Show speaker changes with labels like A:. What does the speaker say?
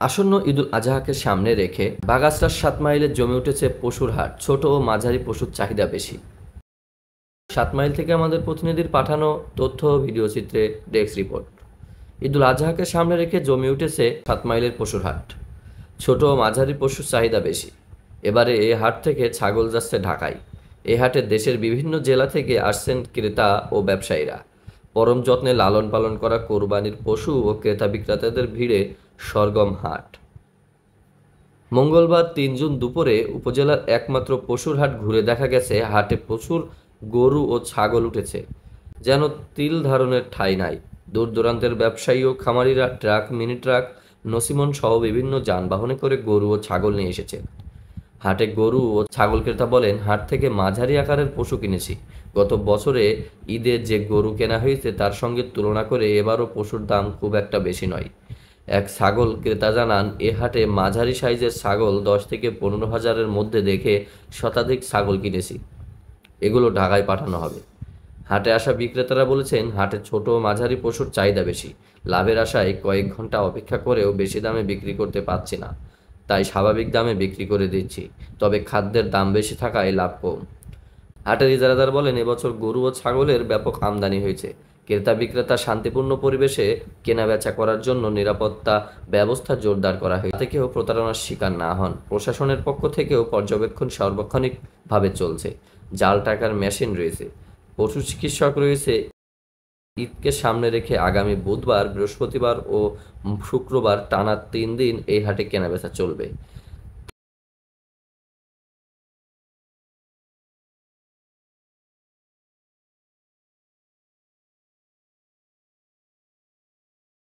A: আসন্ন ঈদুল আজহাকে সামনে রেখে বাগাসরার ৭ মাইলে জমে উঠেছে পশুর হাট। ছোট ও মাঝারি পশুর চাহিদা বেশি। ৭ মাইল থেকে আমাদের প্রতিনিধির পাঠানো তথ্য ও ভিডিওচিত্রে ডেস্ক রিপোর্ট। ঈদুল আজহাকে সামনে রেখে জমে উঠেছে ৭ মাইলের পশুর হাট। ছোট ও মাঝারি পশুর চাহিদা বেশি। এবারে এই হাট থেকে ছাগল যাচ্ছে ঢাকায়। এই হাটে দেশের বিভিন্ন জেলা থেকে আসছেন ক্রেতা ও ব্যবসায়ীরা। পরম যত্নে লালন পালন করা কোরবানির পশু ও ক্রেতা বিক্রেতাদের ভিড়ে সরগম হাট। মঙ্গলবার ৩ জুন দুপুরে উপজেলার একমাত্র পশুর হাট ঘুরে দেখা গেছে, হাটে প্রচুর গরু ও ছাগল উঠেছে, যেন তিল ধারণের ঠাঁই নাই। দূর দূরান্তের ব্যবসায়ী ও খামারিরা ট্রাক, মিনি ট্রাক, নসিমন সহ বিভিন্ন যানবাহনে করে গরু ও ছাগল নিয়ে এসেছে। হাটে গরু ও ছাগল ক্রেতা বলেন, হাট থেকে মাঝারি আকারের পশু কিনেছি। গত বছরে ঈদে যে গরু কেনা হয়েছে তার সঙ্গে তুলনা করে এবারও পশুর দাম খুব একটা বেশি নয়। এক ছাগল ক্রেতা জানান, এ হাটে মাঝারি সাইজের ছাগল ১০ থেকে ১৫ হাজারের মধ্যে দেখে শতাধিক ছাগল কিনেছি। এগুলো ঢাকায় পাঠানো হবে। হাটে আসা বিক্রেতারা বলেছেন, হাটে ছোট ও মাঝারি পশুর চাহিদা বেশি। লাভের আশায় কয়েক ঘন্টা অপেক্ষা করেও বেশি দামে বিক্রি করতে পারছি না, তাই স্বাভাবিক দামে বিক্রি করে দিচ্ছি। তবে খাদ্যের দাম বেশি থাকায় লাভ কম। হাটের ইজারাদার বলেন, এবছর গরু ও ছাগলের ব্যাপক আমদানি হয়েছে। ক্রেতা বিক্রেতা শান্তিপূর্ণ পরিবেশে কেনাবেচা করার জন্য নিরাপত্তা ব্যবস্থা জোরদার করা হয়েছে, যাতে কেউ প্রতারণার শিকার না হন। প্রশাসনের পক্ষ থেকেও পর্যবেক্ষণ সার্বক্ষণিকভাবে চলছে। জাল টাকার মেশিন রয়েছে, পশু চিকিৎসক রয়েছে। ঈদকে সামনে রেখে আগামী বুধবার, বৃহস্পতিবার ও শুক্রবার টানা ৩ দিন এই হাটে কেনাবেচা চলবে।